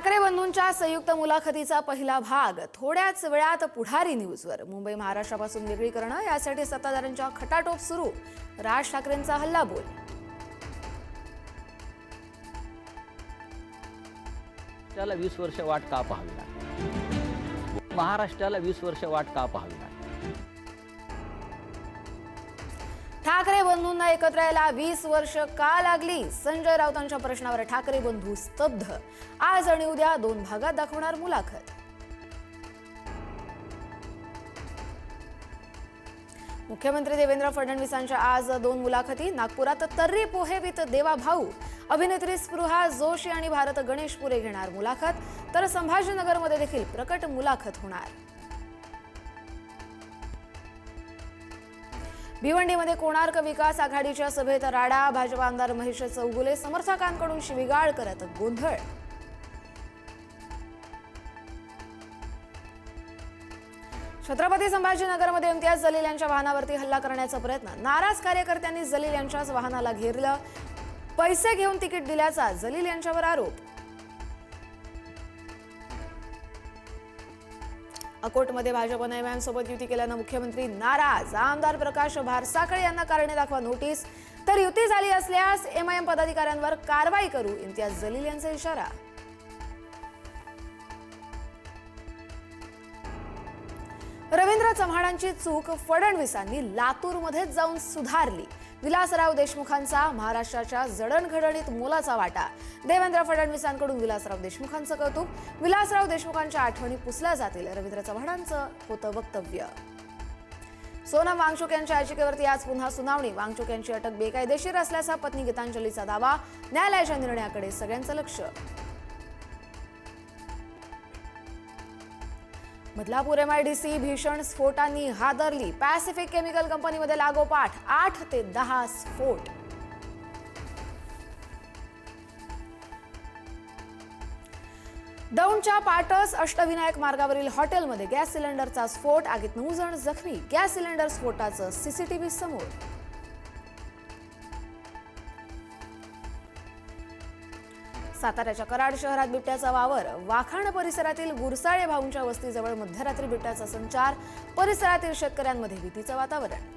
ठाकरे बंधूंच्या संयुक्त मुलाखतीचा पहिला भाग थोड्याच वेळात पुढारी न्यूजवर। मुंबई महाराष्ट्रापासून वेगळी करणं यासाठी सत्ताधाऱ्यांच्या खटाटोप सुरू। राज ठाकरेंचा हल्लाबोल। महाराष्ट्राला 20 वर्ष वाट का पाहावी लागली? महाराष्ट्राला 20 वर्ष वाट का पाहावी लागली? ठाकरे बंधूंना एकत्र यायला 20 वर्ष का लागली? संजय राऊतांच्या प्रश्नावर ठाकरे बंधू स्तब्ध। आज आणि उद्या दोन भागात दाखवणार मुलाखत। मुख्यमंत्री देवेंद्र फडणवीसांच्या आज दोन मुलाखती। नागपुरात तर्री पोहे विथ देवा भाऊ, अभिनेत्री स्पृहा जोशी आणि भारत गणेशपुरे घेणार मुलाखत, तर संभाजीनगरमध्ये देखील प्रकट मुलाखत होणार। भिवंडीमध्ये कोणार्क विकास आघाडीच्या सभेत राडा। भाजप आमदार महेश चौगुले समर्थकांकडून शिवीगाळ करत गोंधळ। छत्रपती संभाजीनगरमध्ये इम्तियाज जलील यांच्या वाहनावरती हल्ला करण्याचा प्रयत्न। नाराज कार्यकर्त्यांनी जलील यांच्याच वाहनाला घेरलं। पैसे घेऊन तिकीट दिल्याचा जलील यांच्यावर आरोप। अकोटमध्ये भाजपने एमआयएमसोबत युती केल्यानं मुख्यमंत्री नाराज। आमदार प्रकाश भारसाखळे यांना कारणे दाखवा नोटीस, तर युती झाली असल्यास एमआयएम पदाधिकाऱ्यांवर कारवाई करू, इम्तियाज जलील यांचा इशारा। रवींद्र चव्हाणांची चूक फडणवीसांनी लातूरमध्येच जाऊन सुधारली। विलासराव देशमुखांचा महाराष्ट्राच्या जडणघडणीत मोलाचा वाटा। देवेंद्र फडणवीसांकडून विलासराव देशमुखांचं कौतुक। विलासराव देशमुखांच्या आठवणी पुसल्या जातील, रवींद्र चव्हाणांचं होतं वक्तव्य। सोनम वांगचुक यांच्या याचिकेवरती आज पुन्हा सुनावणी। वांगचुक यांची अटक बेकायदेशीर असल्याचा पत्नी गीतांजलीचा दावा। न्यायालयाच्या निर्णयाकडे सगळ्यांचं लक्ष। बदलापूर एमआयडीसी भीषण स्फोटांनी हादरली। पॅसिफिक केमिकल कंपनीमध्ये लागोपाठ 8 ते 10 स्फोट। दौंडच्या पाटस अष्टविनायक मार्गावरील हॉटेलमध्ये गॅस सिलेंडरचा स्फोट। आगीत 9 जण जखमी। गॅस सिलेंडर स्फोटाचं सीसीटीव्ही समोर। साताऱ्याच्या कराड शहरात बिबट्याचा वावर। वाखाण परिसरातील गुरसाळे भाऊंच्या वस्तीजवळ मध्यरात्री बिबट्याचा संचार। परिसरातील शेतकऱ्यांमध्ये भीतीचं वातावरण।